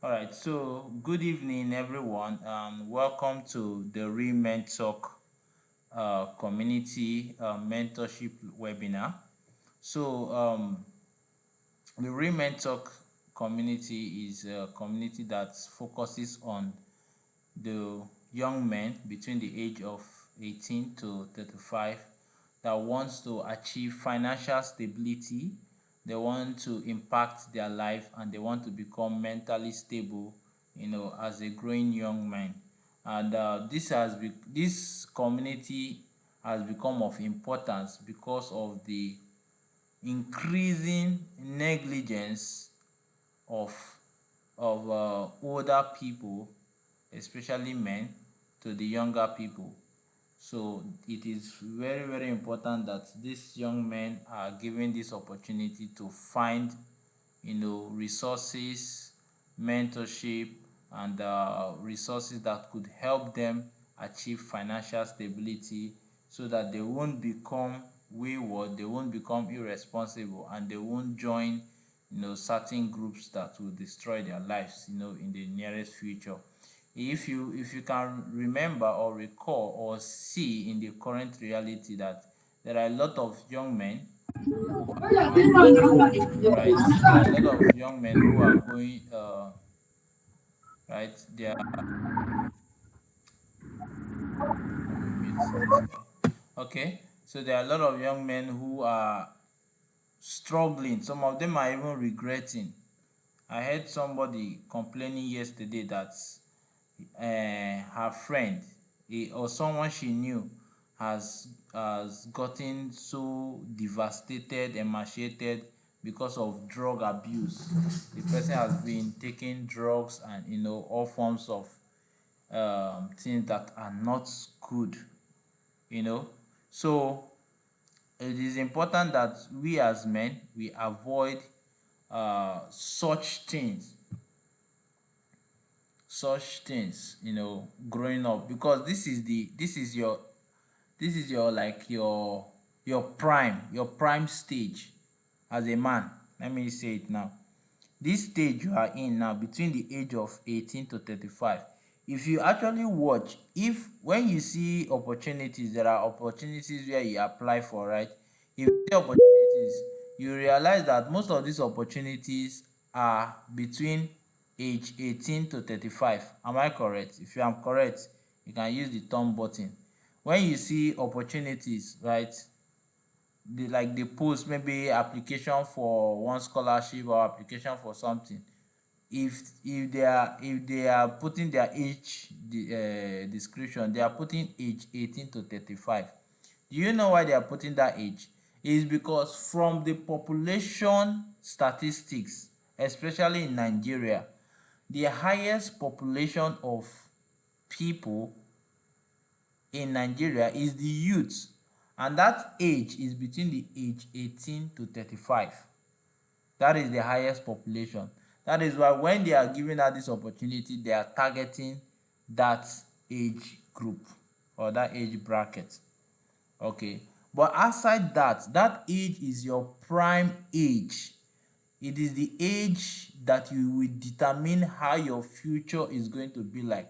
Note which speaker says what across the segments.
Speaker 1: All right, so good evening, everyone, and welcome to the Remen Talk community mentorship webinar. So, the Remen Talk community is a community that focuses on the young men between the age of 18 to 35 that wants to achieve financial stability. They want to impact their life and they want to become mentally stable, as a growing young man. And this community has become of importance because of the increasing negligence of older people, especially men, to the younger people. So it is very, very important that these young men are given this opportunity to find, resources, mentorship, and resources that could help them achieve financial stability so that they won't become wayward, they won't become irresponsible, and they won't join, certain groups that will destroy their lives, in the nearest future. If you can remember or recall or see in the current reality that there are a lot of young men who are going right. There are a lot of young men who are going right. They are. Let me mute this guy. Okay, so there are a lot of young men who are struggling. Some of them are even regretting. I heard somebody complaining yesterday that her friend, or someone she knew, has gotten so devastated, emaciated because of drug abuse. The person has been taking drugs and all forms of things that are not good. You know, so it is important that we as men we avoid such things, growing up, because this is your like your prime stage as a man. Let me say it now. This stage you are in now, between the age of 18 to 35, if you actually watch, if when you see opportunities, there are opportunities where you apply for, right? If you see opportunities, you realize that most of these opportunities are between age 18 to 35. Am I correct? If I am correct, you can use the thumb button. When you see opportunities, right, the post, maybe application for one scholarship or application for something, if they are putting their age description, they are putting age 18 to 35. Do you know why they are putting that age? Is because from the population statistics, especially in Nigeria, the highest population of people in Nigeria is the youth, and that age is between the age 18 to 35. That is the highest population. That is why when they are giving out this opportunity, they are targeting that age group or that age bracket. Okay. But outside that, that age is your prime age. It is the age that you will determine how your future is going to be like,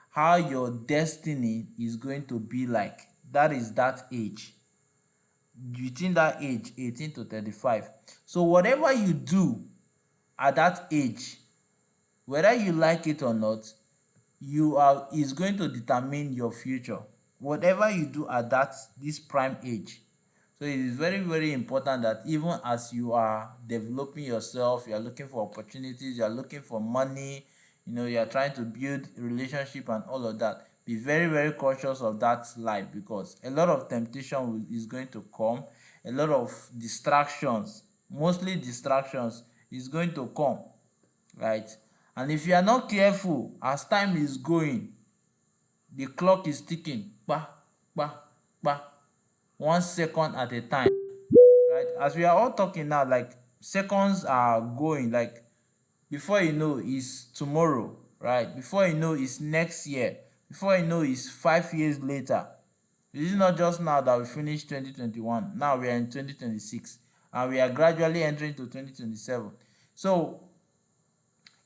Speaker 1: how your destiny is going to be like. That is that age, between that age 18 to 35. So whatever you do at that age, whether you like it or not, you are is going to determine your future. Whatever you do at this prime age. So it is very, very important that even as you are developing yourself, you are looking for opportunities, you are looking for money, you are trying to build relationship and all of that. Be very, very cautious of that life, because a lot of temptation is going to come, a lot of distractions, mostly distractions, is going to come, right? And if you are not careful, as time is going, the clock is ticking, pa, pa, pa, 1 second at a time, right? As we are all talking now, like, seconds are going, like, before you know it's tomorrow, right? Before you know it's next year, before you know it's 5 years later. This is not just now that we finished 2021. Now we are in 2026 and we are gradually entering to 2027. So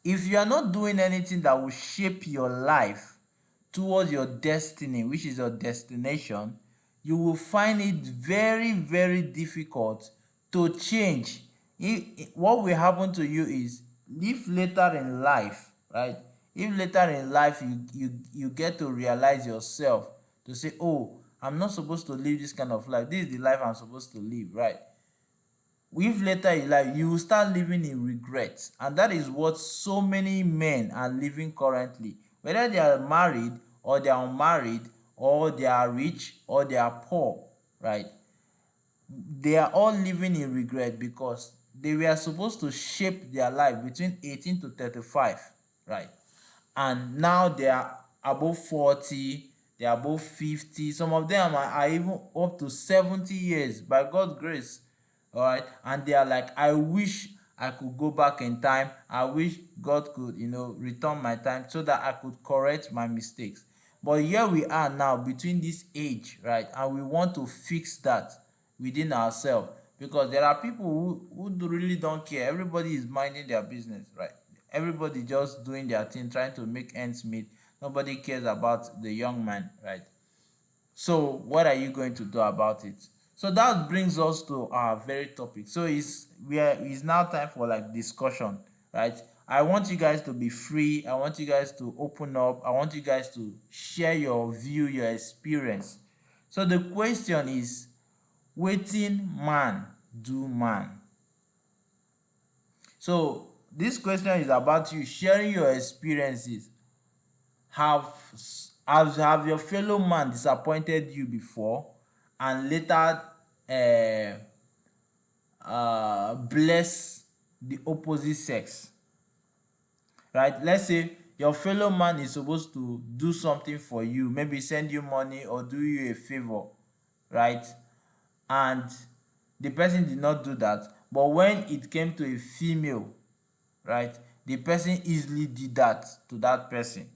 Speaker 1: if you are not doing anything that will shape your life towards your destiny, which is your destination, you will find it very, very difficult to change. What will happen to you is, if later in life, right? If later in life you get to realize yourself, to say, oh, I'm not supposed to live this kind of life. This is the life I'm supposed to live, right? If later in life you will start living in regret, and that is what so many men are living currently, whether they are married or they are unmarried, or they are rich or they are poor, right? They are all living in regret because they were supposed to shape their life between 18 to 35, right? And now they are above 40, they are above 50, some of them are even up to 70 years by God's grace. All right, and they are like, I wish I could go back in time. I wish God could, return my time so that I could correct my mistakes. But here we are now between this age, right? And we want to fix that within ourselves, because there are people really don't care. Everybody is minding their business, right? Everybody just doing their thing, trying to make ends meet. Nobody cares about the young man, right? So what are you going to do about it? So that brings us to our very topic. So it's now time for like discussion, right? I want you guys to be free. I want you guys to open up. I want you guys to share your view, your experience. So the question is, wetin man do man? So this question is about you sharing your experiences. Have have your fellow man disappointed you before, and later bless the opposite sex, right? Let's say your fellow man is supposed to do something for you, maybe send you money or do you a favor, right? And the person did not do that, but when it came to a female, right, the person easily did that to that person.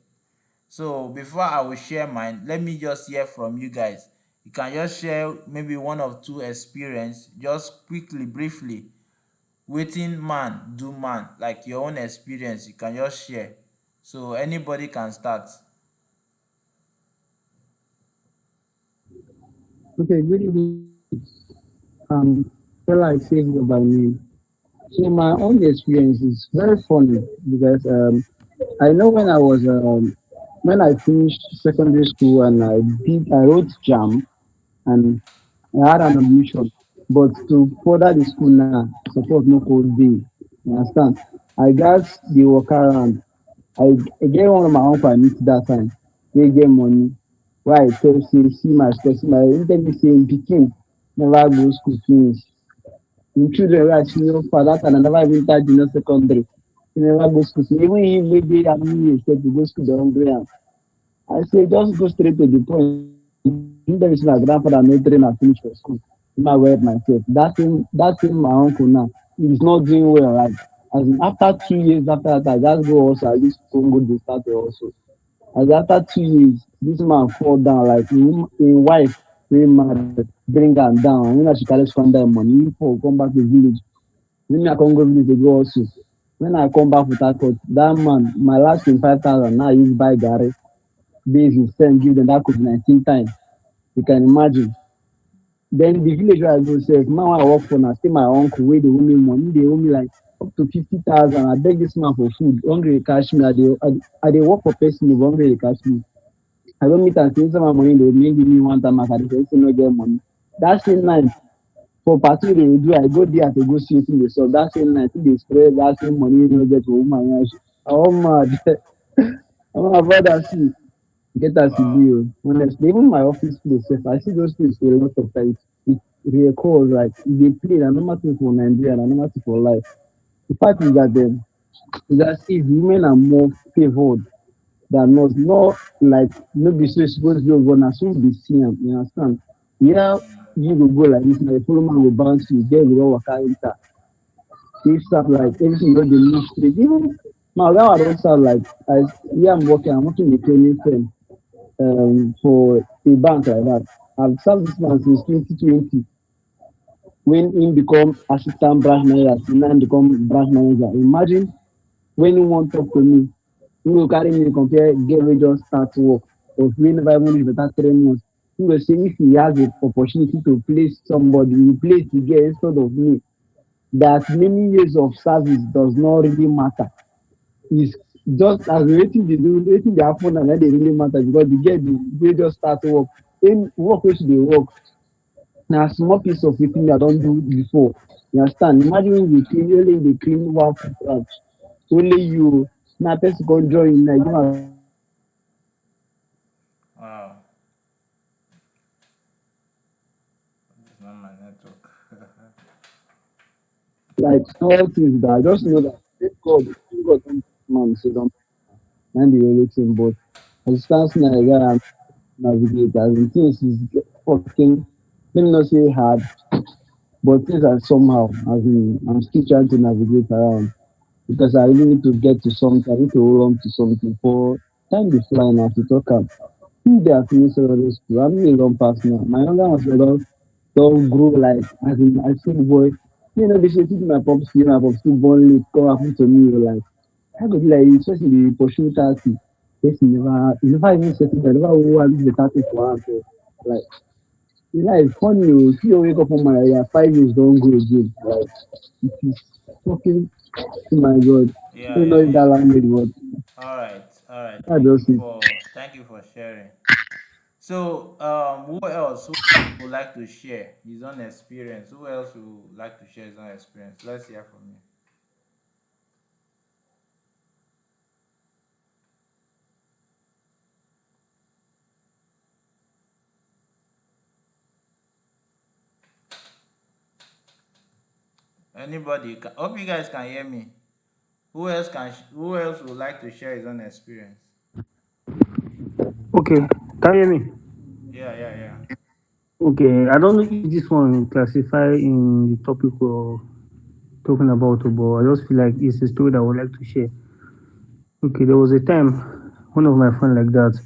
Speaker 1: So before I will share mine, let me just hear from you guys. You can just share maybe one or two experience, just quickly, briefly. Wetin man do man, like your own experience, you can just share. So anybody can start.
Speaker 2: Okay, good evening. Feel like saying about me. So my own experience is very funny because I know when I finished secondary school and I wrote JAM and I had an admission, but to further the school now, support no code day. You understand? I got the work around. I get one of my uncle I meet that time. They get money. Why I tell say see my score, see my he tell me say him pikin never go school finish. Him children wey I senior for that time I never even start junior secondary. He never go school finish. Even him wey dey admin sef to go school dey hungry am. I say just go straight to the point. Him tell me say my grandfather no train am finish for school. Make I well myself. That same my uncle now, he is not doing well. Like as in after 2 years after that, I just go also I use Congo dey start to also. As after 2 years, this man fall down like him wife wey marry bring am down. And when she carry squander him money, him fall come back to village. When me I come go village dey go hustle. When I come back Port Harcourt, that man my last 25,000 na I use buy garri base him send give dem that COVID-19 time. You can imagine. Den the village wey I go sef, man wey I work for na still my uncle wey dey owe me money. Him dey owe me like up to 50,000. I beg dis man for food, hungry dey catch me. I dey work for person but hungry dey catch me. I go meet am say inside my money dey owe me, him give me one time as I dey say no get money. Dat same night for party wey dey do, I go there to go see wetin dey sup. Dat same night him dey spread dat same money wey no get for woman yansh. I wan mad. My brother see get as e be
Speaker 1: Wow.
Speaker 2: oo. Honestly, even my office place sef, I see those place a lot of times. It reoccurs like e dey play, na normal thing for Nigeria, na normal thing for life. The fact is as if women are more favoured than us. Not like no be so e suppose be oo, but na so we dey see am. You understand? Where you go go like dis, na your fellow man go bounce you, girl go don waka enter. If serve like everything just dey move straight. Even my oga ma don serve like as where I'm working in a training firm for a bank like that. I've served this man since 2020 when him become assistant branch manager till now him become branch manager. Imagine when one talk to me, he go carry me compare girl wey just start work or wey never even reach better 3 months. He go say if he has the opportunity to place somebody, he will place the girl instead of me. That many years of service does not really matter. Is just as wetin dey do, wetin dey happen now na dey really matter because the girl dey just start work. Work wey she dey work na small piece of wetin I don do before. You understand? Imagine when you dey clean, only you dey clean one food branch, only you o. Now person come join you now, you give am small salary, you dey tell am say make e do am well.
Speaker 1: Wow,
Speaker 2: Like
Speaker 1: it's not my network.
Speaker 2: like small things that I just know that if God don bless man, say don na be the only thing. But as it stands now, where I'm navigate as in things is fucking, let me not say hard, but things are somehow as in I'm still trying to navigate around because I really need to get to something, I need to hold on to something. For time dey fly now to talk am. If they are finished secondary school, how many don pass now? My younger ones don grow like as in I see the boy. You know, they say teach my popsi born late come happen to me o like how go be like this person dey pursue 30, person never even settle down, never even wan reach better thing for am sef. Like life funny o, see you wake up one morning and 5 years don go again. Like it is fucking, oh my god. I
Speaker 1: Yeah,
Speaker 2: don't know
Speaker 1: yeah,
Speaker 2: if that
Speaker 1: yeah.
Speaker 2: language but
Speaker 1: All right.
Speaker 2: I just see.
Speaker 1: Thank you for sharing. So, who else would like to share his own experience? Who else would like to share his own experience? Let's hear from you. Anybody? Hope you guys can hear me. Who else would like to share his own experience?
Speaker 2: Okay, can you hear me?
Speaker 1: Yeah, yeah, yeah.
Speaker 2: Okay, I don't know if this one classify in the topic we're talking about, but I just feel like it's a story that I would like to share. Okay, there was a time one of my friend like that.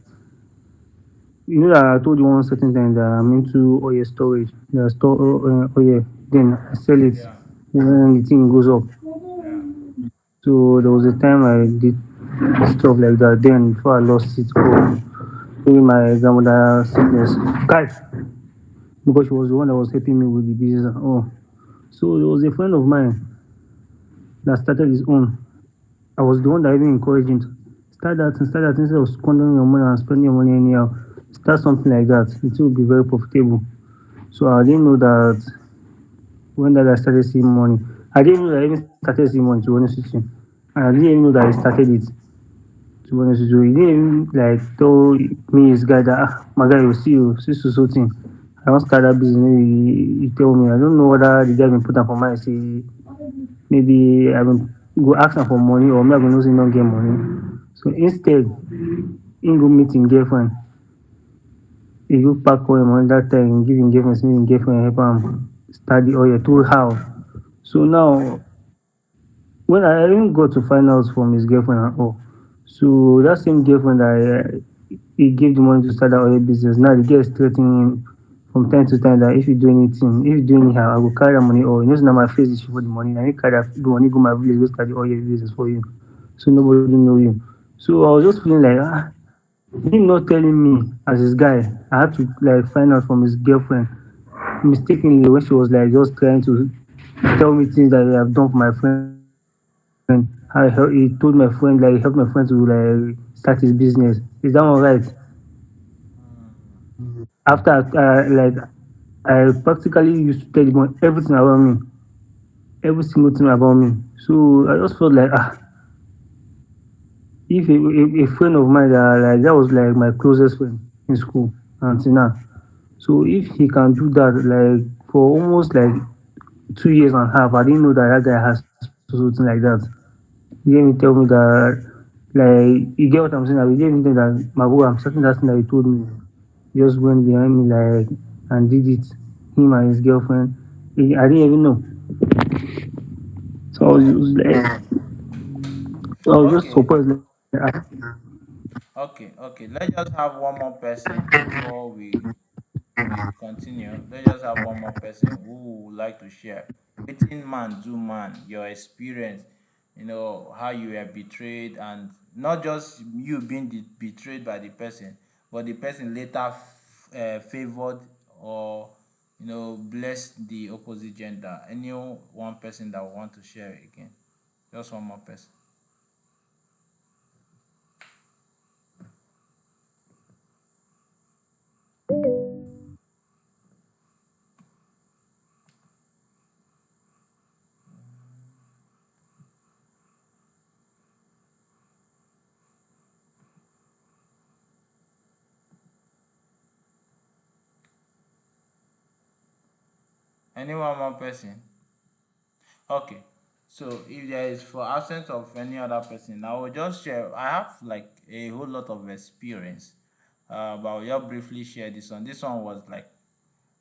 Speaker 2: You know that I told you one certain time that I'm into oil storage. That I store oil, then I sell it
Speaker 1: Yeah,
Speaker 2: when the thing goes up.
Speaker 1: yeah.
Speaker 2: So there was a time I did stuff like that. Then before I lost it, during my grandmother sickness, guy, because she was the one that was helping me with the business and all. So there was a friend of mine that started his own. I was the one that even encouraged him to start that instead of squandering your money and spending your money anyhow. Start something like that. It will be very profitable. So I didn't know that when that I started seeing money. I didn't know that I even started seeing money to be honest with you. And I didn't even know that I started it to be honest with you. He didn't even like tell me his guy that my guy will see you, see so thing. I want to start that business. Maybe he tell me. I don't know whether the guy been put up for mind say maybe I will go ask am for money or maybe I go know say he don't get money. So instead, he go meet him girlfriend. He go pack for him money that time, give him girlfriend, say him girlfriend help am start the oil through how. So now when I even got to find out from his girlfriend and all, so that same girlfriend that he gave the money to start that oil business, now the girl is threatening him from time to time that if you do anything, if you do anyhow, I will carry that money or you know say na my face is for the money. Now you carry that the money go my village, go start the oil business for you. So nobody know you. So I was just feeling like him not telling me as his guy. I had to like find out from his girlfriend mistakenly when she was like just trying to tell me things that he have done for my friend. How he told my friend like he helped my friend to like start his business. Is that one right?
Speaker 1: Hmm.
Speaker 2: After like I practically used to tell him everything about me, every single thing about me. So I just felt like if a friend of mine that was like my closest friend in school until now. So if he can do that like for almost like 2 years and a half, I didn't know that that guy has something like that. He didn't even tell me that like you get what I'm saying. He didn't even tell that my boy, I'm certain that thing that he told me. He just went behind me like and did it. Him and his girlfriend. I didn't even know. So I was just
Speaker 1: Okay,
Speaker 2: surprised. Like,
Speaker 1: okay. Let's just have one more person before we continue. Let's just have one more person who would like to share. Wetin man do man, your experience. how you were betrayed, and not just you being betrayed by the person, but the person later favored or blessed the opposite gender. Any one person that will want to share it again? Just one more person. Any one more person? Okay. So if there is for absence of any other person, I will just share. I have like a whole lot of experience, but I'll just briefly share this one. This one was like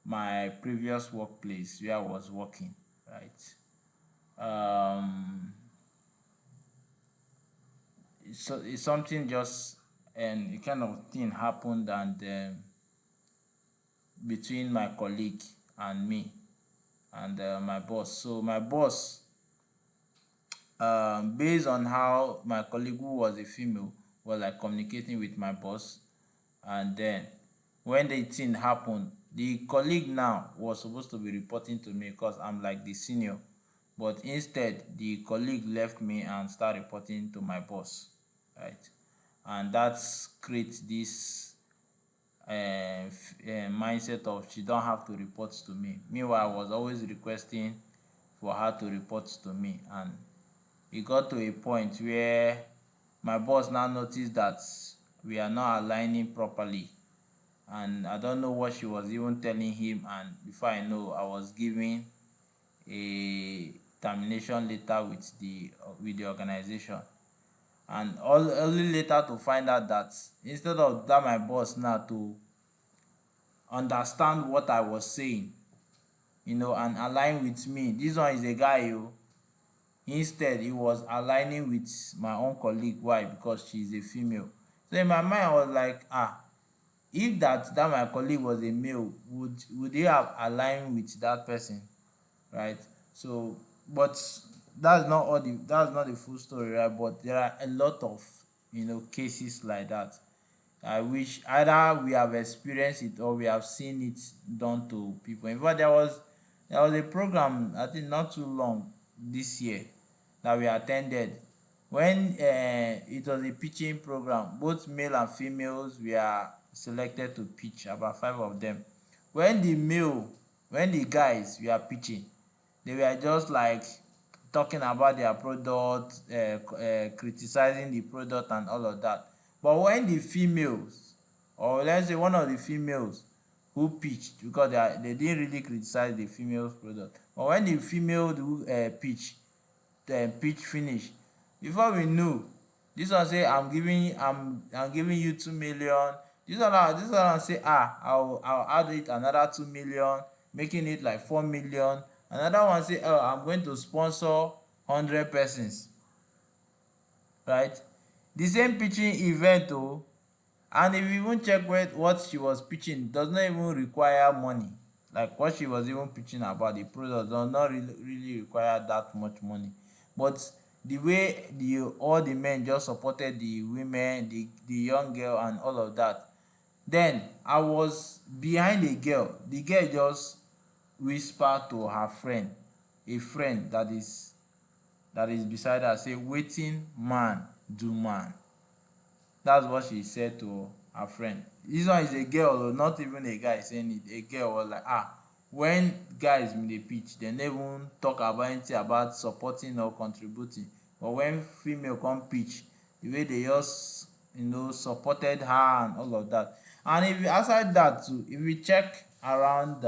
Speaker 1: my previous workplace where I was working, right? Um, it's something just, and a kind of thing happened, and between my colleague and me and my boss. So my boss, based on how my colleague, who was a female, was like communicating with my boss, and then when the thing happened, the colleague now was supposed to be reporting to me because I'm like the senior, but instead the colleague left me and started reporting to my boss, right? And that's creates this mindset of she don't have to report to me. Meanwhile, I was always requesting for her to report to me, and it got to a point where my boss now noticed that we are not aligning properly, and I don't know what she was even telling him, and before I know, I was giving a termination letter with the organization. And only later to find out that instead of that my boss now to understand what I was saying, and align with me. This one is a guy, instead he was aligning with my own colleague. Why? Because she's a female. So in my mind I was like, if that my colleague was a male, would he have aligned with that person, right? So, but that's not the full story, right? But there are a lot of cases like that. I wish either we have experienced it or we have seen it done to people. In fact, there was a program, I think not too long this year, that we attended, when it was a pitching program. Both male and females were selected to pitch, about five of them. When the guys were pitching, they were just like talking about their product, criticizing the product and all of that. But when the females, or let's say one of the females who pitched, because they didn't really criticize the female's product, but when the female who pitch finish, before we knew, this one say, I'm giving you 2 million. This one say, I'll add it another 2 million, making it like 4 million. Another one say, oh, I'm going to sponsor 100 persons, right? The same pitching event, and if you even check what she was pitching, does not even require money. Like what she was even pitching about, the product does not really require that much money. But the way all the men just supported the women, the young girl and all of that. Then I was behind the girl. The girl just whispered to her friend, a friend that is beside her, say, "Wetin man do man." That's what she said to her friend. This one is a girl, not even a guy saying it. A girl was like, when guys in the pitch, they never even talk about anything about supporting or contributing. But when female come pitch, the way they just supported her and all of that. And if aside that too, if we check around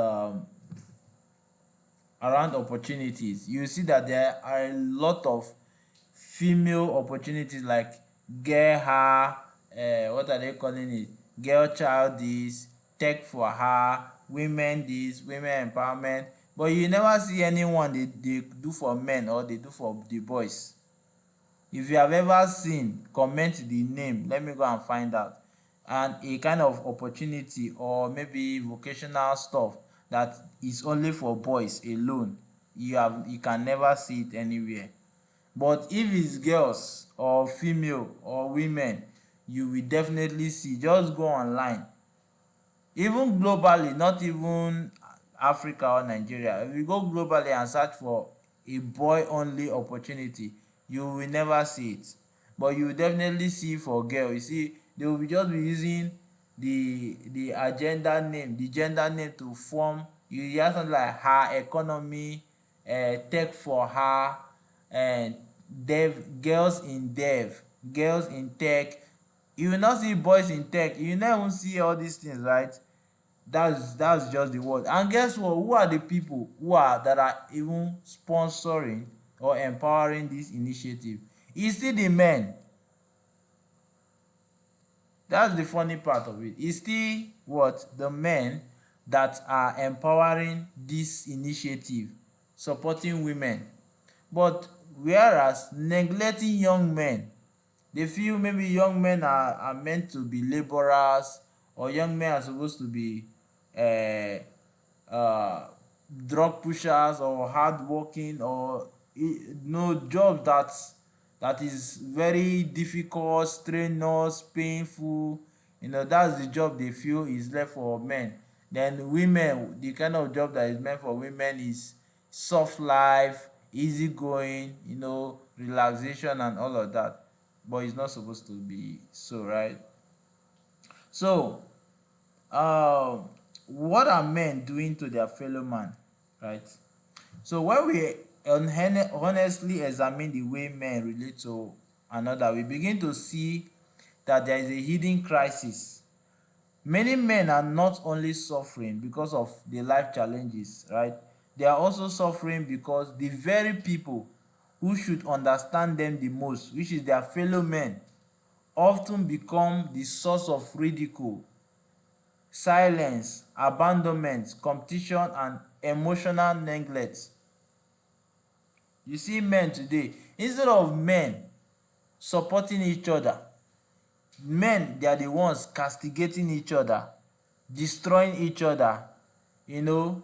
Speaker 1: opportunities, you see that there are a lot of female opportunities, like girl her, what are they calling it, girl child this, tech for her, women this, women empowerment. But you never see anyone they do for men or they do for the boys. If you have ever seen, comment the name, let me go and find out. And a kind of opportunity or maybe vocational stuff that is only for boys alone, you can never see it anywhere. But if it's girls or female or women, you will definitely see. Just go online, even globally, not even Africa or Nigeria. If you go globally and search for a boy only opportunity, you will never see it. But you will definitely see for girl. You see, they will just be using the agenda name, the gender name to form. You hear something like her economy, tech for her, and girls in tech. You will not see boys in tech. You will not even see all these things, right? That's just the word. And guess what? Who are the people that are even sponsoring or empowering this initiative? It's still the men. That's the funny part of it. It's still what? The men that are empowering this initiative, supporting women. But whereas neglecting young men, they feel maybe young men are meant to be laborers, or young men are supposed to be uh, uh, drug pushers or hardworking, or no job that is very difficult, strenuous, painful. That's the job they feel is left for men. Then women, the kind of job that is meant for women is soft life, easy going, relaxation and all of that. But it's not supposed to be so, right? So um what are men doing to their fellow man, right? So when we honestly examine the way men relate to another, we begin to see that there is a hidden crisis. Many men are not only suffering because of the life challenges, right? They are also suffering because the very people who should understand them the most, which is their fellow men, often become the source of ridicule, silence, abandonment, competition, and emotional neglect. You see men today, instead of men supporting each other, men, they are the ones castigating each other, destroying each other, you know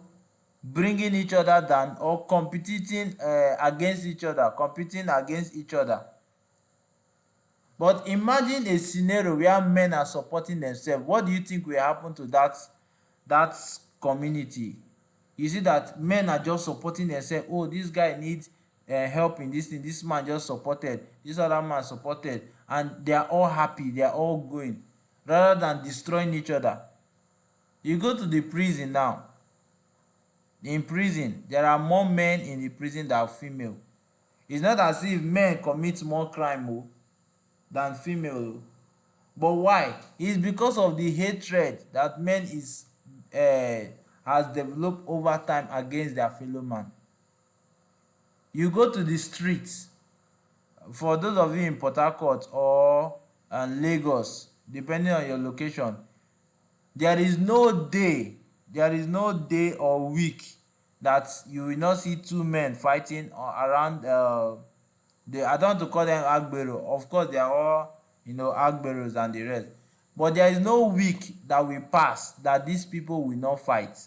Speaker 1: bringing each other down, or competing against each other. But imagine a scenario where men are supporting themselves. What do you think will happen to that community? You see that men are just supporting themselves. Oh, this guy needs help in this thing. This man just supported. This other man supported, and they are all happy. They are all going, rather than destroying each other. You go to the prison now. In prison, there are more men in the prison than female. It's not as if men commit more crime than female. But why? It's because of the hatred that men has developed over time against their fellow man. You go to the streets, for those of you in Port Harcourt or Lagos, depending on your location, there is no day, or week that you will not see two men fighting around. I don't want to call them agbero. Of course, they are all agberos and the rest. But there is no week that will pass that these people will not fight.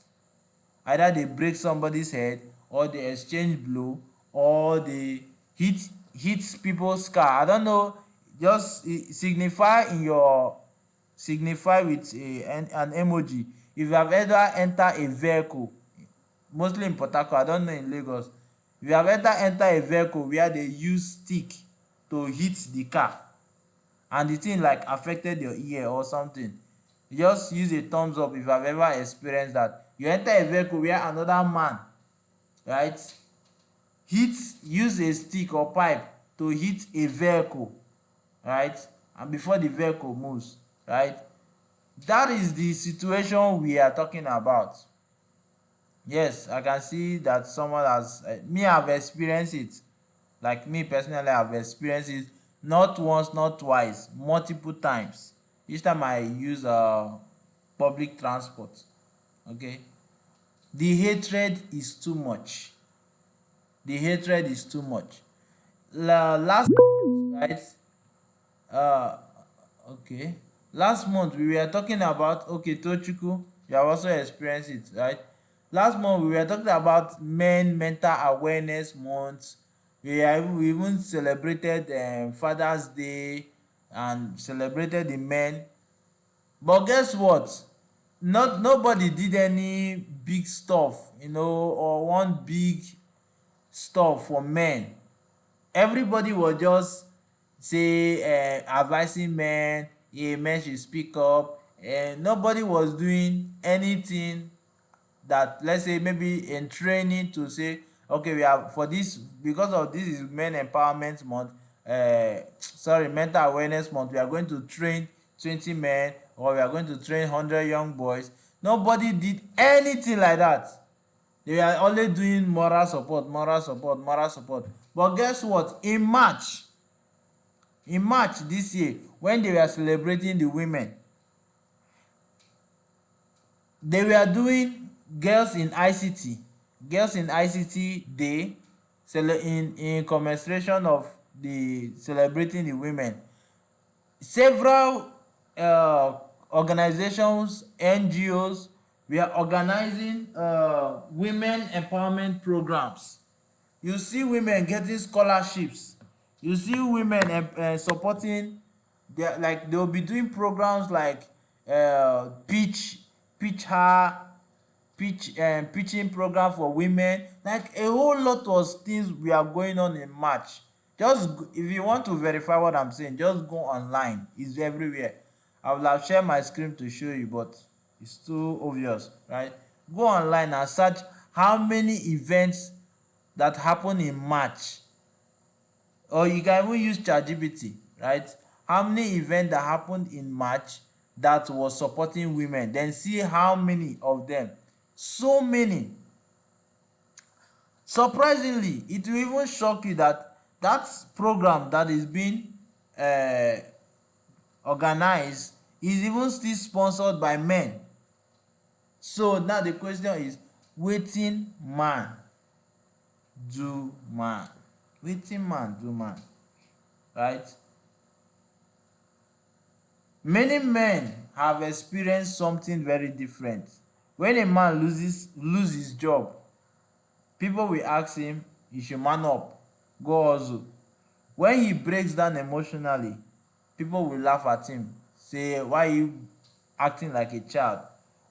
Speaker 1: Either they break somebody's head, or they exchange blow, or they hit people's car. I don't know. Just signify with an emoji if you have ever entered a vehicle, mostly in Port Harcourt, I don't know in Lagos. If you have ever entered a vehicle where they use stick to hit the car, and the thing like affected your ear or something, you just use a thumbs up if you have ever experienced that. You enter a vehicle where another man, right, use a stick or pipe to hit a vehicle, right, and before the vehicle moves, right, that is the situation we are talking about. Yes, I can see that someone has me, I've experienced it. Like me personally, I've experienced it not once, not twice, multiple times. Each time I use public transport. Okay, the hatred is too much. The hatred is too much. Last right, uh okay, last month we were talking about, okay, Tochukwu, you have also experienced it, right? Last month we were talking about men mental awareness month, We even celebrated Father's Day and celebrated the men. But guess what? Nobody did any big stuff, or one big stuff for men. Everybody was just say advising men, yeah, men should speak up, and nobody was doing anything that, let's say, maybe in training to say, okay, we have for this, because of this is men empowerment month, sorry, mental awareness month, we are going to train 20 men, or we are going to train 100 young boys. Nobody did anything like that. They are only doing moral support, moral support, moral support. But guess what? In March this year, when they were celebrating the women, they were doing girls in ICT day, in commemoration of the celebrating the women. Several uh, organizations, NGOs, were organizing women empowerment programs. You see women getting scholarships. You see women supporting their, like, they'll be doing programs like pitch her pitching program for women. Like, a whole lot of things we are going on in March. If you want to verify what I'm saying, just go online. It's everywhere. I will have shared my screen to show you, but it's too obvious, right? Go online and search how many events that happen in March, or you can even use ChatGPT, right? How many events that happened in March that was supporting women, then see how many of them. So many. Surprisingly, it will even shock you that that program that is being uh, organized is even still sponsored by men. So now the question is, wetin man do man? Wetin man do man? Right? Many men have experienced something very different. When a man lose his job, people will ask him, you should man up, go hustle. When he breaks down emotionally, people will laugh at him, say, why are you acting like a child?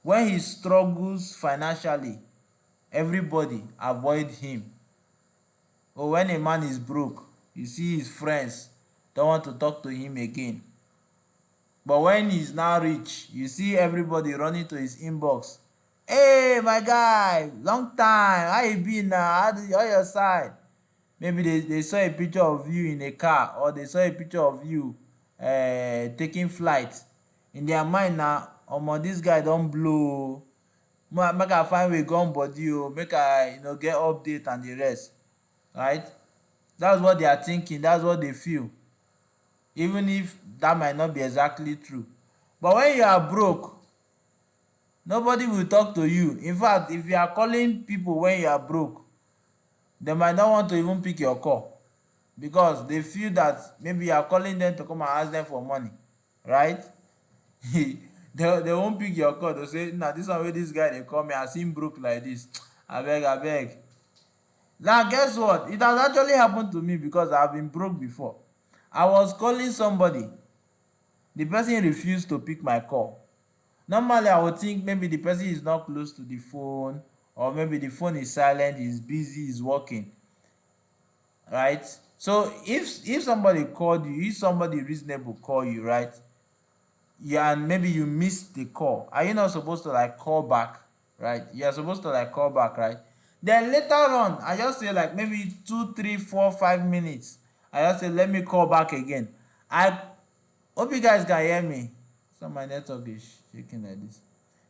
Speaker 1: When he struggles financially, everybody avoid him. Or when a man is broke, you see his friends don't want to talk to him again. But when he's now rich, you see everybody running to his inbox. Hey, my guy, long time. How you been now? How your side? Maybe they saw a picture of you in a car, or they saw a picture of you taking flight. In their mind now, omo, this guy don blow. Make I find way gone body o, make I get update and the rest. Right? That's what they are thinking. That's what they feel. Even if that might not be exactly true. But when you are broke, nobody will talk to you. In fact, if you are calling people when you are broke, they might not want to even pick your call, because they feel that maybe you are calling them to come and ask them for money, right? They won't pick your call. They'll say, nah, this one wey this guy dey call me, as him broke like this, abeg abeg. Now guess what? It has actually happened to me, because I have been broke before. I was calling somebody, the person refused to pick my call. Normally I would think maybe the person is not close to the phone, or maybe the phone is silent, he's busy, he's working, right? So if somebody called you, if somebody reasonable call you, right, yeah, and maybe you missed the call, are you not supposed to like call back? Right? You are supposed to like call back, right? Then later on, I just say like maybe 2, 3, 4, 5 minutes, I just say, let me call back again. I hope you guys can hear me. So my network is shaking like this.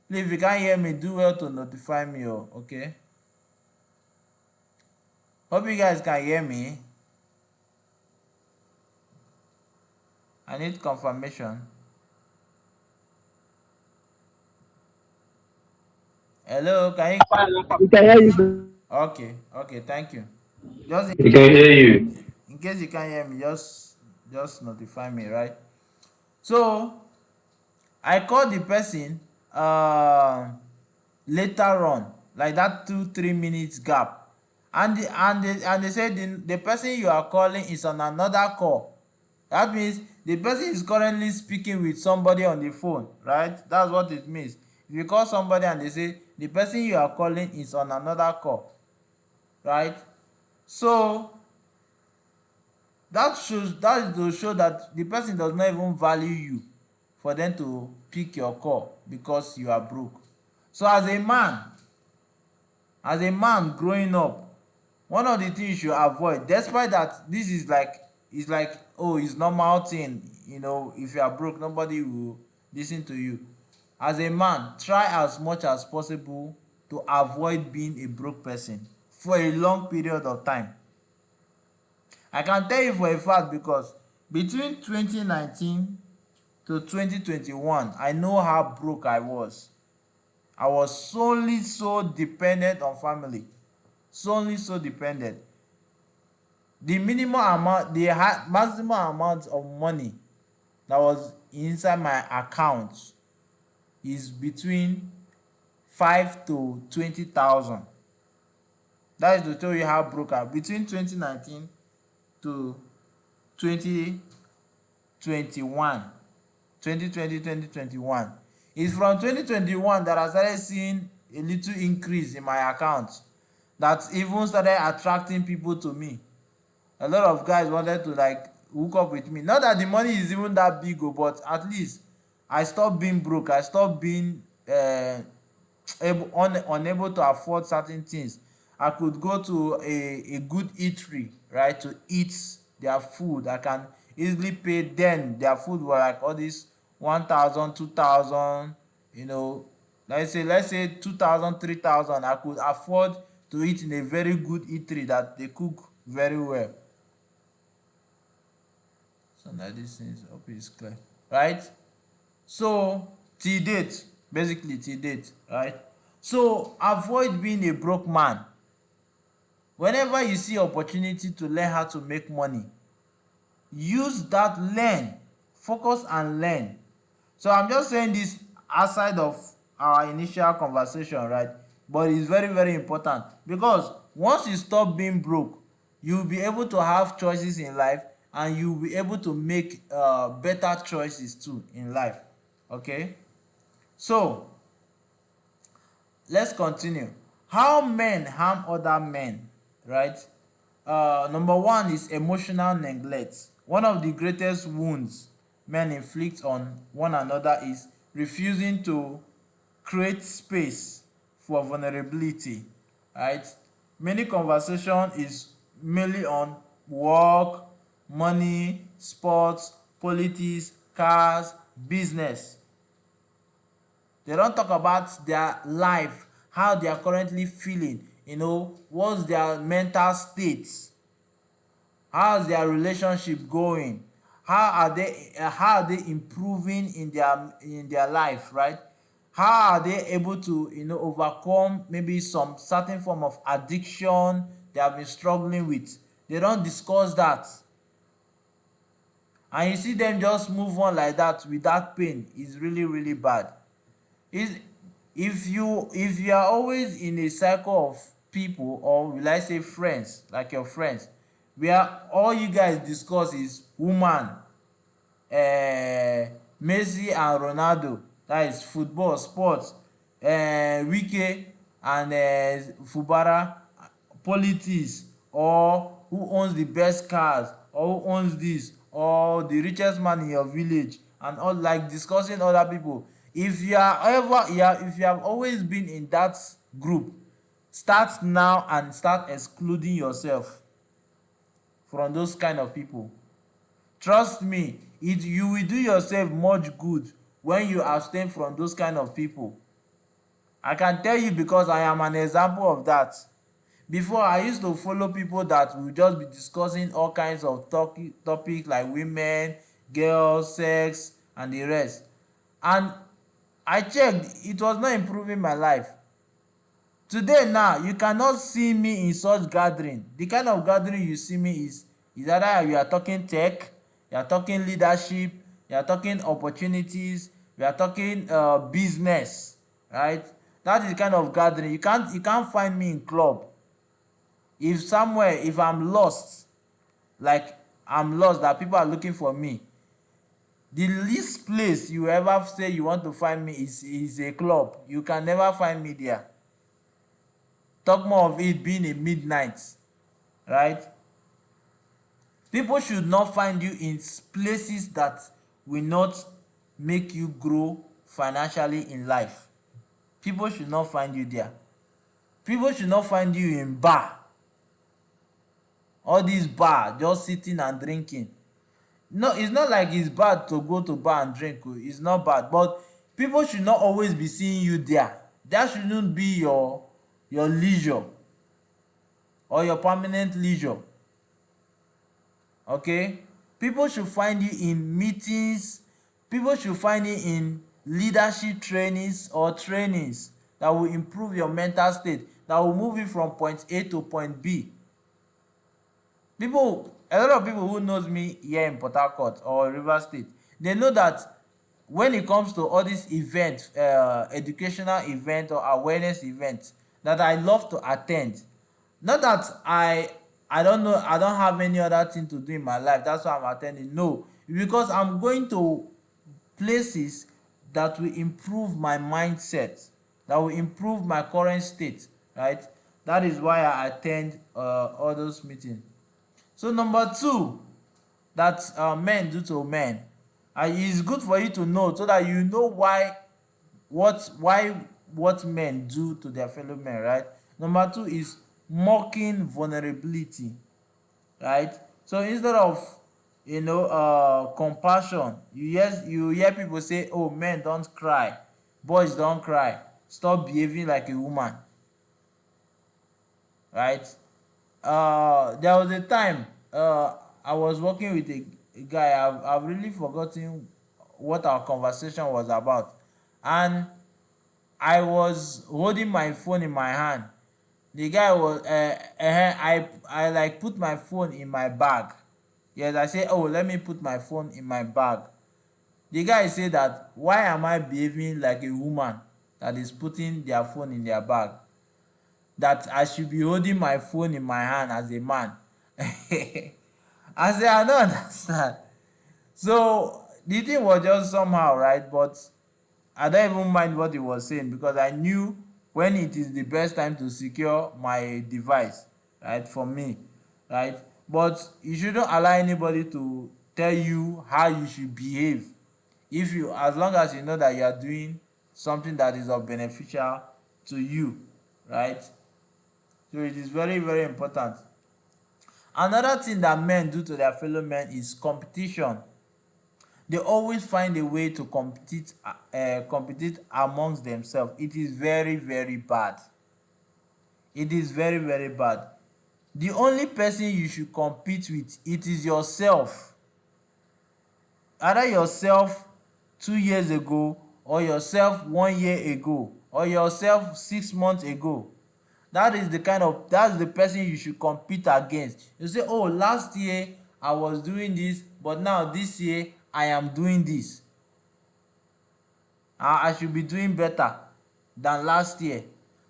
Speaker 1: Please, if you can't hear me, do well to notify me. Oh, okay? Hope you guys can hear me. I need confirmation. Hello, can you?
Speaker 2: We can hear you.
Speaker 1: Okay, thank you. Just
Speaker 3: We can hear you.
Speaker 1: in case you can't hear me, just notify me, right? So I called the person later on, like that 2, 3 minutes gap. and they say the person you are calling is on another call. That means the person is currently speaking with somebody on the phone, right? That's what it means. If you call somebody and they say the person you are calling is on another call, right? So that is to show that the person does not even value you for them to pick your call because you are broke. So as a man growing up, one of the things you should avoid, despite that this is like, it's like, oh, it's normal thing, if you are broke nobody will listen to you. As a man, try as much as possible to avoid being a broke person for a long period of time. I can tell you for a fact because between 2019 to 2021, I know how broke I was. I was solely so dependent on family. Solely so dependent. The minimum amount, the maximum amount of money that was inside my account is between 5 to 20,000. That is to tell you how broke I between 2019 to 2021. 2020 2021. It's from 2021 that I started seeing a little increase in my account, that even started attracting people to me. A lot of guys wanted to like hook up with me. Not that the money is even that big, but at least I stopped being broke. I stopped being unable to afford certain things. I could go to a good eatery, right, to eat their food. I can easily pay. Then their food were like all this 1,000, 2,000, let's say 2,000, 3,000. I could afford to eat in a very good eatery that they cook very well. So now this thing hope is clear, right? So till date, basically till date, right? So avoid being a broke man. Whenever you see opportunity to learn how to make money, use that, learn, focus and learn. So I'm just saying this outside of our initial conversation, right? But it's very, very important because once you stop being broke, you'll be able to have choices in life and you'll be able to make better choices too in life. Okay? So let's continue. How men harm other men, right? Number one is emotional neglect. One of the greatest wounds men inflict on one another is refusing to create space for vulnerability, right? Many conversation is mainly on work, money, sports, politics, cars, business. They don't talk about their life, how they are currently feeling, what's their mental state, how's their relationship going, how are they improving in their life, right? How are they able to overcome maybe some certain form of addiction they have been struggling with. They don't discuss that, and you see them just move on like that without pain. Is really, really bad. Is if you are always in a circle of people, or will I say friends, like your friends, where all you guys discuss is woman, Messi and Ronaldo, that is football, sports, Wike and Fubara, politics, or who owns the best cars, or who owns this, or the richest man in your village, and all, like discussing other people. If you have always been in that group, start now and start excluding yourself from those kind of people. Trust me, you will do yourself much good when you abstain from those kind of people. I can tell you because I am an example of that. Before, I used to follow people that will just be discussing all kinds of topics like women, girls, sex, and the rest. And I checked, it was not improving my life. Today now, you cannot see me in such gathering. The kind of gathering you see me is either you are talking tech, you are talking leadership, you are talking opportunities, you are talking business, right? That is the kind of gathering. You can't find me in club. if I'm lost, like I'm lost, that people are looking for me, the least place you ever say you want to find me is a club. You can never find me there. Talk more of it being a midnight, right? People should not find you in places that will not make you grow financially in life. People should not find you there. People should not find you in bar. All these bar, just sitting and drinking. No, it's not like it's bad to go to bar and drink. It's not bad, but people should not always be seeing you there. That shouldn't be your leisure or your permanent leisure. Okay, people should find you in meetings. People should find you in leadership trainings or trainings that will improve your mental state, that will move you from point A to point B. A lot of people who knows me here in Port Harcourt or Rivers State, they know that when it comes to all these events, educational events or awareness events, that I love to attend. Not that I don't know, I don't have any other thing to do in my life, that's why I'm attending. No, because I'm going to places that will improve my mindset, that will improve my current state, right? That is why I attend all those meetings. So number two, that men do to men, it's good for you to know, so that you know what men do to their fellow men, right? Number two is mocking vulnerability, right? So instead of compassion, you hear people say, oh, men don't cry, boys don't cry, stop behaving like a woman, right? There was a time I was working with a guy. I've really forgotten what our conversation was about, and I was holding my phone in my hand. The guy was I like put my phone in my bag. Yes, I say, oh, let me put my phone in my bag. The guy said that, why am I behaving like a woman that is putting their phone in their bag? That I should be holding my phone in my hand as a man. I say, I don't understand. So the thing was just somehow, right? But I don't even mind what he was saying, because I knew when it is the best time to secure my device, right, for me, right? But you shouldn't allow anybody to tell you how you should behave, as long as you know that you are doing something that is of beneficial to you, right? So it is very, very important. Another thing that men do to their fellow men is competition. They always find a way to compete amongst themselves. It is very, very bad. It is very, very bad. The only person you should compete with, it is yourself. Either yourself 2 years ago, or yourself 1 year ago, or yourself 6 months ago. That's the person you should compete against. You say, oh, last year I was doing this, but now this year I am doing this. I should be doing better than last year.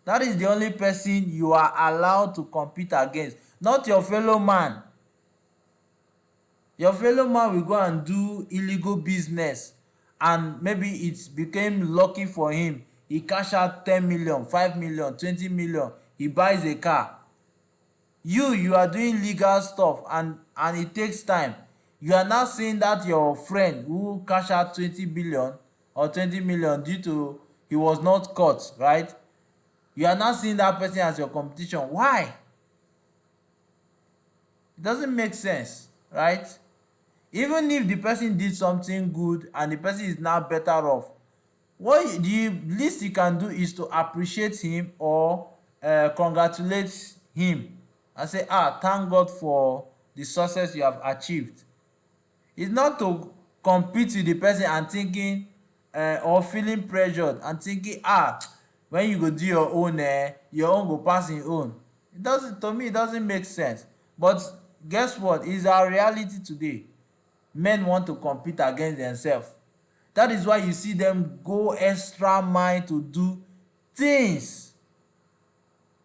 Speaker 1: That is the only person you are allowed to compete against, not your fellow man. Your fellow man will go and do illegal business, and maybe it became lucky for him. He cash out 10 million, 5 million, 20 million. He buys a car. You are doing legal stuff, and it takes time. You are now seeing that your friend who cash out 20 billion or 20 million due to he was not caught, right? You are now seeing that person as your competition. Why? It doesn't make sense, right? Even if the person did something good and the person is now better off, the least you can do is to appreciate him, or congratulate him and say, thank God for the success you have achieved. It's not to compete with the person and thinking, or feeling pressured and thinking, when you go do your own go pass him own. To me, it doesn't make sense. But guess what? It's our reality today. Men want to compete against themselves. That is why you see them go extra mile to do things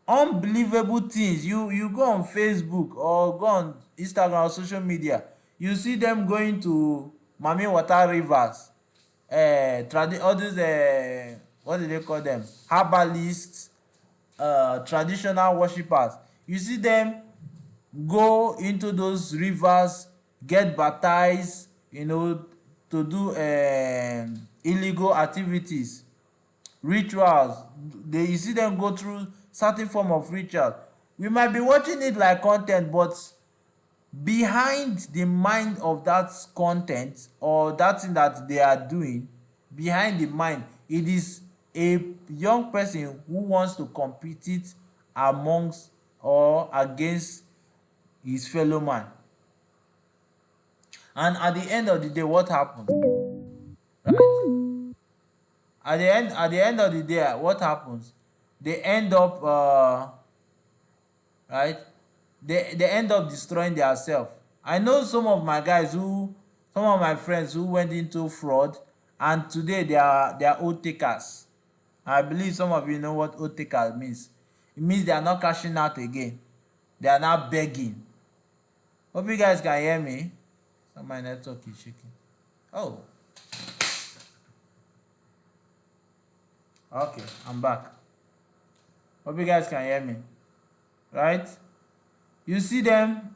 Speaker 1: unbelievable things. You go on Facebook or go on Instagram or social media, you see them going to mami water rivers, all these what do they call them, herbalists, traditional worshippers. You see them go into those rivers, get baptized, to do illegal activities, rituals. You see them go through certain form of ritual. We might be watching it like content, but behind the mind of that content or that thing that they are doing, behind the mind, it is a young person who wants to compete it amongst or against his fellow man. And at the end of the day, what happens, right? At the end of the day, what happens? They end up right, they end up destroying themselves. I know some of my friends who went into fraud, and today they are oath takers. I believe some of you know what oath takers means. It means they are not cashing out again, they are now begging. Hope you guys can hear me. Some my network is shaking. Oh, okay, I'm back. Hope you guys can hear me, right? You see them.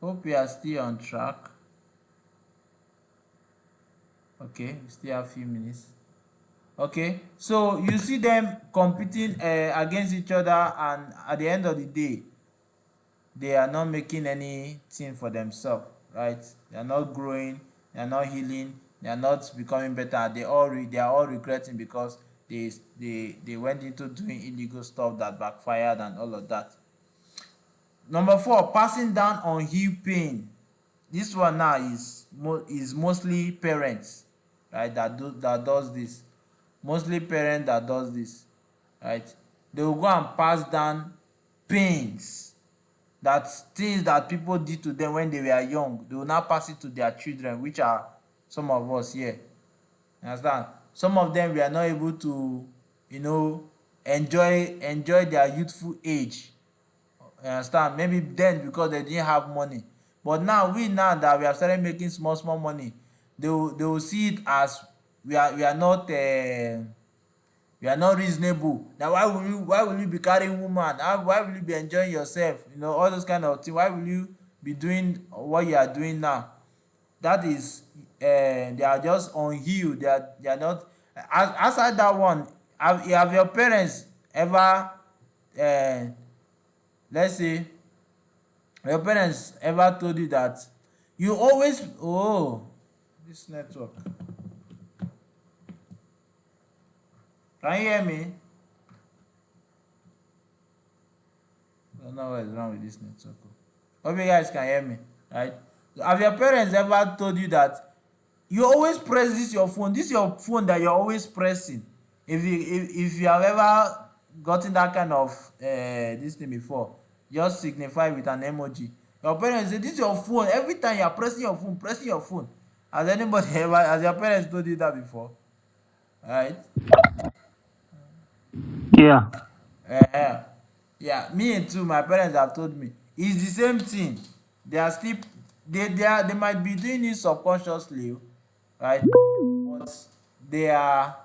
Speaker 1: Hope we are still on track. Okay, we still have a few minutes. Okay, so you see them competing against each other, and at the end of the day, they are not making anything for themselves, right? They are not growing, they are not healing, they are not becoming better. They are all regretting because they went into doing illegal stuff that backfired and all of that. Number four, passing down unhealed pain. This one now is mostly parents, right, that does this. Mostly parents that does this, right? They will go and pass down pains, that things that people did to them when they were young. They will now pass it to their children, which are some of us here. You understand? Some of them were not able to, you know, enjoy their youthful age. You understand? Maybe then because they didn't have money. But now that we have started making small money, they will see it as we are not reasonable. Now why will you be carrying woman? Why will you be enjoying yourself? All those kind of things. Why will you be doing what you are doing now? That is, they are just unhealed. They are not. Outside that one, have your parents ever, uh, let's say, your parents ever told you that you always, this network, can you hear me? I don't know what is wrong with this network. Hope you guys can hear me, right? Have your parents ever told you that you always press this your phone that you're always pressing? If you have ever gotten that kind of this thing before, just signify with an emoji. Your parents say, this is your phone, every time you're pressing your phone. Has your parents told you that before? Right?
Speaker 2: Yeah.
Speaker 1: uh Yeah, me too, my parents have told me it's the same thing. They are still, they might be doing it subconsciously, right? But they are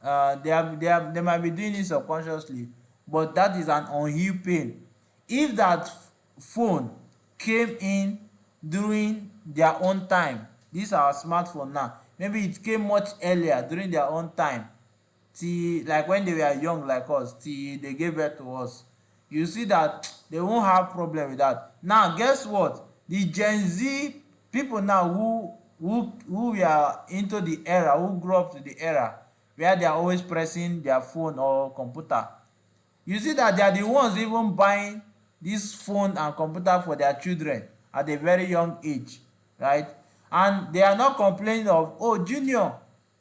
Speaker 1: they might be doing it subconsciously, but that is an unhealed pain. If that phone came in during their own time, this our smartphone now, maybe it came much earlier during their own time, till like when they were young like us, till they gave birth to us, you see that they won't have problem with that. Now guess what, the Gen Z people now, who were into the era, who grew up to the era where they are always pressing their phone or computer, you see that they are the ones even buying this phone and computer for their children at a very young age, right? And they are not complaining of, oh Junior,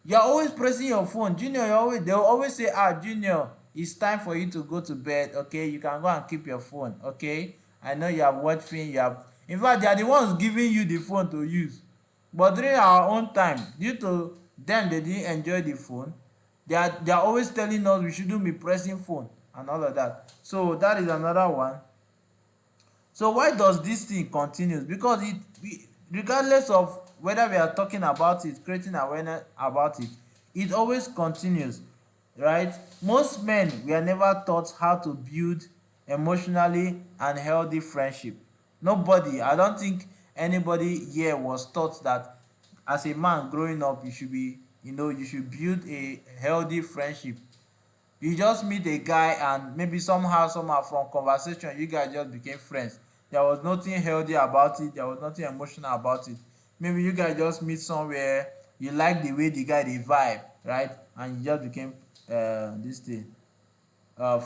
Speaker 1: you are always pressing your phone. Junior, they will always say, Junior, it's time for you to go to bed. Okay, you can go and keep your phone. Okay, I know you have watched film, in fact they are the ones giving you the phone to use. But during our own time, due to them they didn't enjoy the phone, They are always telling us we shouldn't be pressing phone and all of that. So that is another one. So why does this thing continues? Because regardless of whether we are talking about it, creating awareness about it, it always continues, right? Most men were never taught how to build emotionally and healthy friendship. Nobody, I don't think anybody here was taught that as a man growing up you should be, you should build a healthy friendship. You just meet a guy and maybe somehow from conversation you guys just became friends. There was nothing healthy about it, there was nothing emotional about it. Maybe you guys just meet somewhere, you like the way the guy dey vibe, right, and you just became this thing,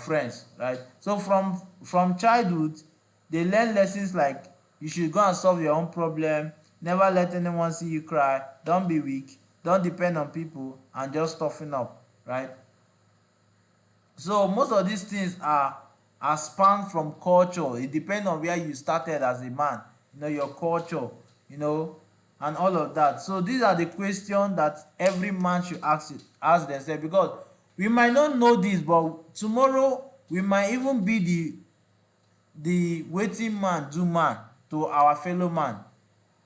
Speaker 1: friends, right. So from childhood they learn lessons like you should go and solve your own problem, never let anyone see you cry, don't be weak, don't depend on people, and just toughen up, right. So most of these things are span from culture. It depends on where you started as a man, your culture, you know and all of that. So these are the questions that every man should ask themselves, because we might not know this, but tomorrow we might even be the wetin man do man to our fellow man.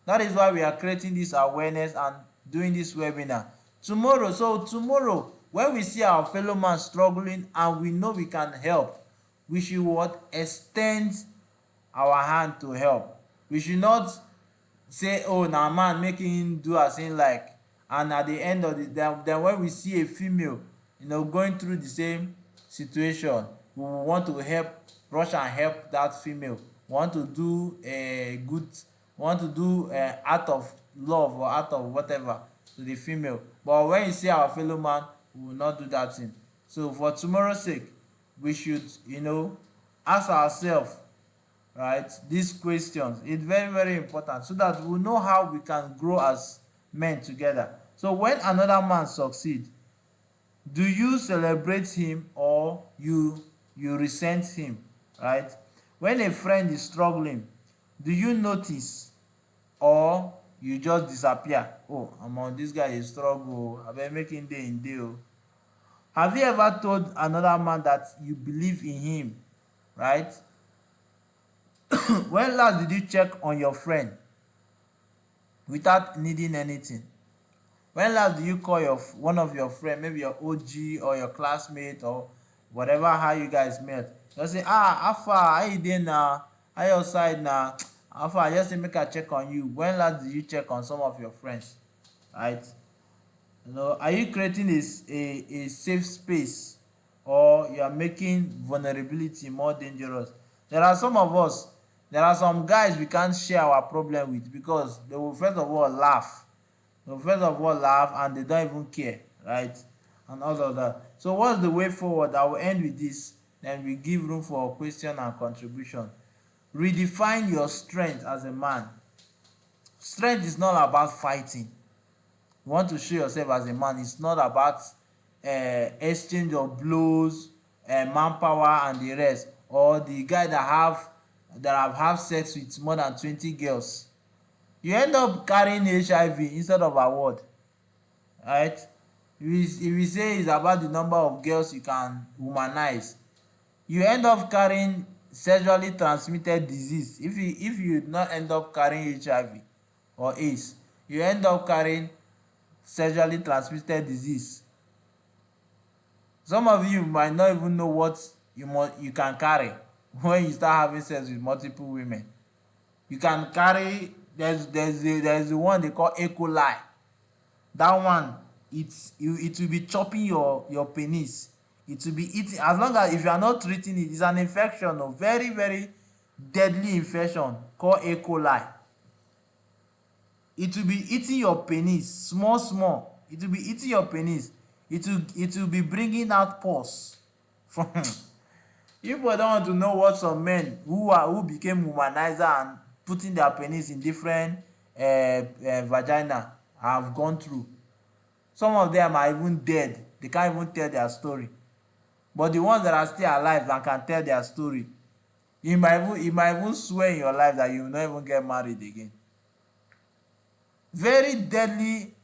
Speaker 1: That is why we are creating this awareness and doing this webinar tomorrow. So tomorrow when we see our fellow man struggling and we know we can help, we should what? Extend our hand to help. We should not say, oh, na man make him do as him like, and at the end of the then when we see a female going through the same situation, we want to help, rush and help that female. We want to do a good, want to do act of love or act of whatever to the female. But when you see our fellow man, we will not do that thing. So for tomorrow's sake, we should ask ourselves, right, these questions. It's very, very important, so that we know how we can grow as men together. So when another man succeed, do you celebrate him or you resent him, right? When a friend is struggling, do you notice or you just disappear? Oh, omo, this guy dey struggle, abeg make him dey him dey o. Have you ever told another man that you believe in him, right? When last did you check on your friend without needing anything? When last do you call one of your friend, maybe your OG or your classmate or whatever, how you guys met? Just say, how far, how you dey now, how your side now, how far, just say make I check on you. When last did you check on some of your friends, right? Are you creating a safe space, or you are making vulnerability more dangerous? There are some of us, there are some guys we can't share our problem with, because they will first of all laugh. They will first of all laugh and they don't even care, right? And all of that. So what's the way forward? I will end with this, then we give room for question and contribution. Redefine your strength as a man. Strength is not about fighting. You want to show yourself as a man, it's not about exchange of blows, manpower and the rest, or the guy that have had sex with more than 20 girls. You end up carrying HIV instead of award, right? If you say it's about the number of girls you can womanize, you end up carrying sexually transmitted disease. If you not end up carrying HIV or AIDS, you end up carrying sexually transmitted disease. Some of you might not even know what you can carry when you start having sex with multiple women. You can carry, there's the one they call E. coli. That one, it will be chopping your penis. It will be eating, as long as if you are not treating it. It's an infection, a very, very deadly infection called E. coli. It will be eating your penis small small. It will be eating your penis. It will be bringing out pus from people don't want to know what some men who became womanizer and putting their penis in different vagina have gone through. Some of them are even dead. They can't even tell their story. But the ones that are still alive and can tell their story, you might even swear in your life that you will not even get married again. Very deadly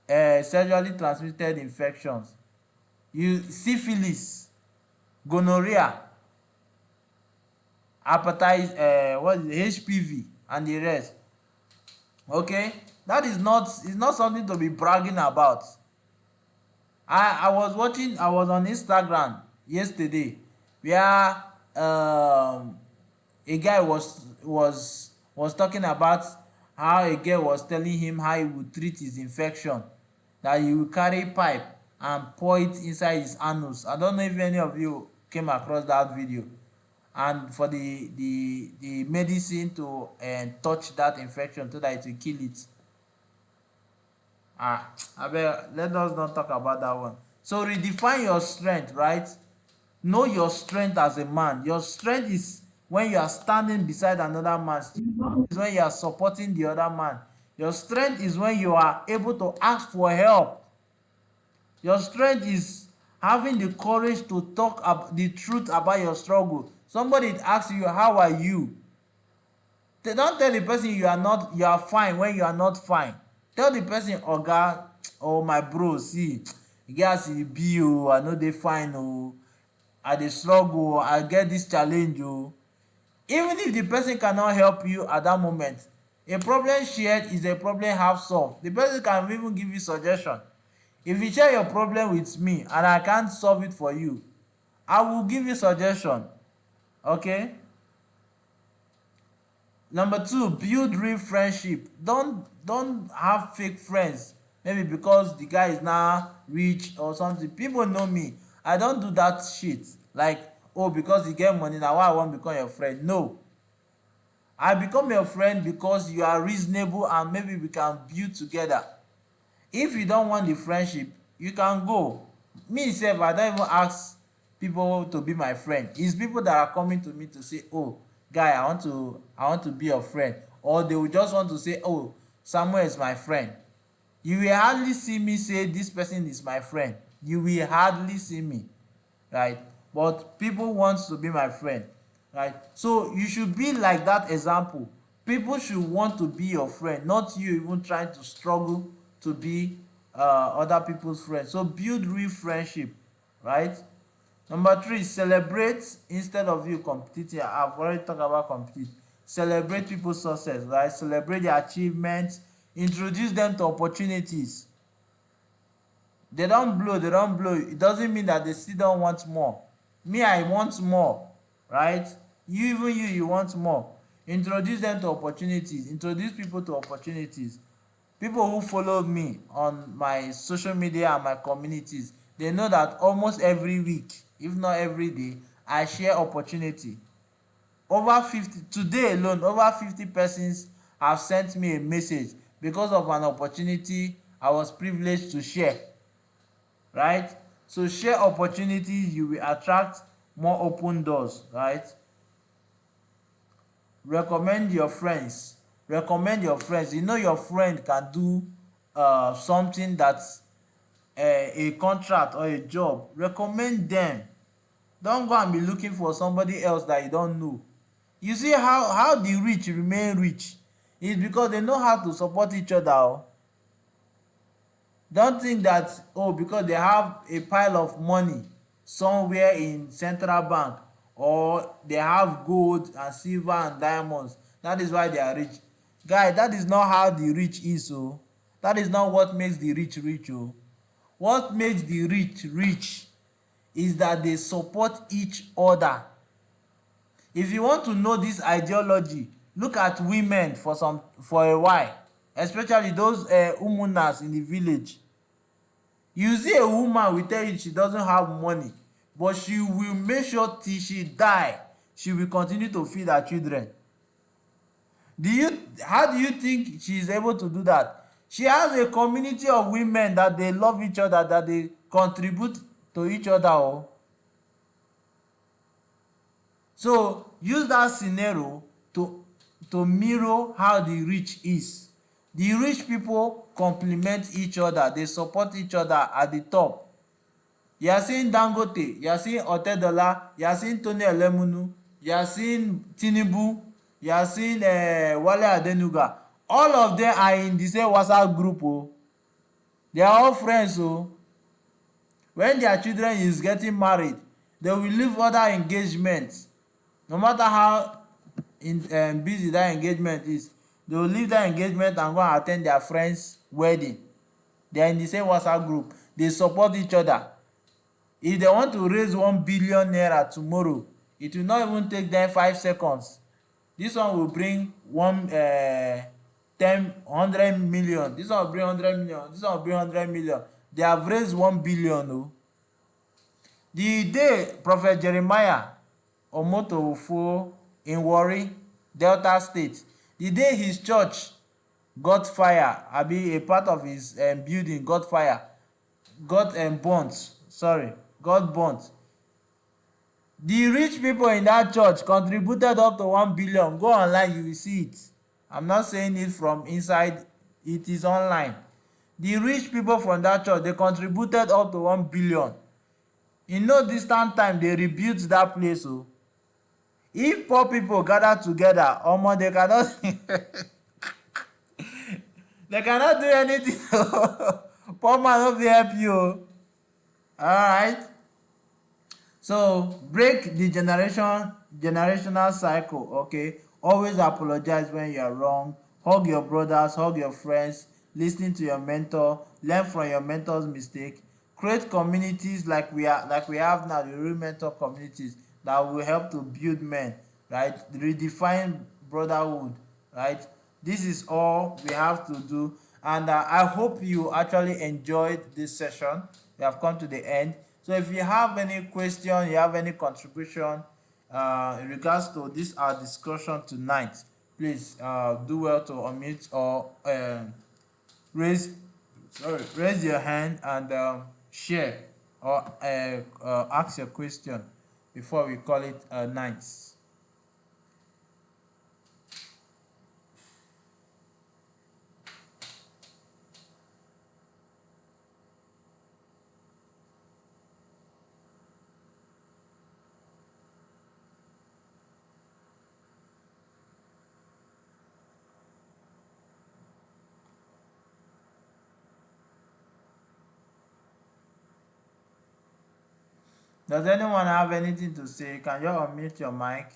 Speaker 1: sexually transmitted infections. you syphilis, gonorrhea, hepatitis, what is it, HPV, and the rest. Okay, that is not, it's not something to be bragging about. I was on Instagram yesterday where a guy was talking about how a girl was telling him how he would treat his infection, that he will carry pipe and pour it inside his anus. I don't know if any of you came across that video. And for the medicine to touch that infection so that it will kill it. Abeg, let us not talk about that one. So redefine your strength, right? Know your strength as a man. Your strength is when you are standing beside another man. Is when you are supporting the other man. Your strength is when you are able to ask for help. Your strength is having the courage to talk the truth about your struggle. Somebody asks you, how are you? They don't tell the person you are fine when you are not fine. Tell the person, oga, or my bro, see, e get as e be o, I no dey fine o, I dey struggle, I get this challenge o. Even if the person cannot help you at that moment, a problem shared is a problem half solved. The person can even give you suggestion. If you share your problem with me and I can't solve it for you, I will give you suggestion. Okay. Number two, build real friendship. Don't have fake friends. Maybe because the guy is now rich or something. People know me. I don't do that shit. Like, oh, because you get money, now why I want to become your friend? No. I become your friend because you are reasonable and maybe we can build together. If you don't want the friendship, you can go. Me sef, I don't even ask people to be my friend. It's people that are coming to me to say, oh, guy, I want to be your friend. Or they will just want to say, oh, Samuel is my friend. You will hardly see me say this person is my friend. You will hardly see me, right? But people want to be my friend, right? So you should be like that example. People should want to be your friend, not you even trying to struggle to be other people's friends. So build real friendship, right? Number three, celebrate instead of you competing. I've already talked about compete. Celebrate people's success, right? Celebrate their achievements. Introduce them to opportunities. They don't blow. It doesn't mean that they still don't want more. Me, I want more, right? You want more. Introduce them to opportunities. Introduce people to opportunities. People who follow me on my social media and my communities, they know that almost every week, if not every day, I share opportunity. Over 50 today alone, over 50 persons have sent me a message because of an opportunity I was privileged to share, right? So share opportunities, you will attract more open doors, right? Recommend your friends. You know your friend can do something that's a contract or a job. Recommend them. Don't go and be looking for somebody else that you don't know. You see how the rich remain rich is because they know how to support each other. Don't think that, oh, because they have a pile of money somewhere in central bank, or they have gold and silver and diamonds, that is why they are rich. Guy, that is not how the rich is. Oh, that is not what makes the rich rich. Oh, what makes the rich rich is that they support each other. If you want to know this ideology, look at women for a while, especially those umunas in the village. You see a woman will tell you she doesn't have money, but she will make sure till she die she will continue to feed her children. How do you think she is able to do that? She has a community of women that they love each other, that they contribute to each other. Oh. So use that scenario to mirror how the rich is. The rich people complement each other, they support each other at the top. You are seeing Dangote, you are seeing Otedola, you are seeing Tony Elemunu, you are seeing Tinubu, you are seeing Wale Adenuga. All of them are in the same WhatsApp group. Oh. They are all friends. Oh. when their children is getting married, they will leave other engagements. No matter how busy that engagement is, they will leave that engagement and go and at ten d their friends wedding. They are in the same WhatsApp group, they support each other. If they want to raise 1 billion naira tomorrow, it will not even take them 5 seconds. This one will bring 100 million, this one will bring 100 million, this one will bring 100 million. They have raised 1 billion. Oh, the day Prophet Jeremiah Omotofo in Warri, Delta State, the day his church got fire, abi a part of his building got fire, got burnt, sorry, got burnt, the rich people in that church contributed up to 1 billion. Go online, you will see it. I'm not saying it from inside, it is online. The rich people from that church, they contributed up to 1 billion. In no distant time, they rebuilt that place. Oh, if poor people gather together, omo, they cannot they cannot do anything. Poor man no fit help you. Alright. So break the generational cycle. Okay, always apologize when you are wrong. Hug your brothers, hug your friends, listen to your mentor, learn from your mentor's mistake. Create communities like we have now, the real mentor communities that will help to build men, right? Redefine brotherhood, right? This is all we have to do, and I hope you actually enjoyed this session. We have come to the end. So if you have any question, you have any contribution in regards to this our discussion tonight, please do well to unmute or raise raise your hand and share or ask your question before we call it night. Does anyone have anything to say? Can you unmute your mic?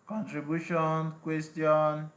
Speaker 1: Contribution, question.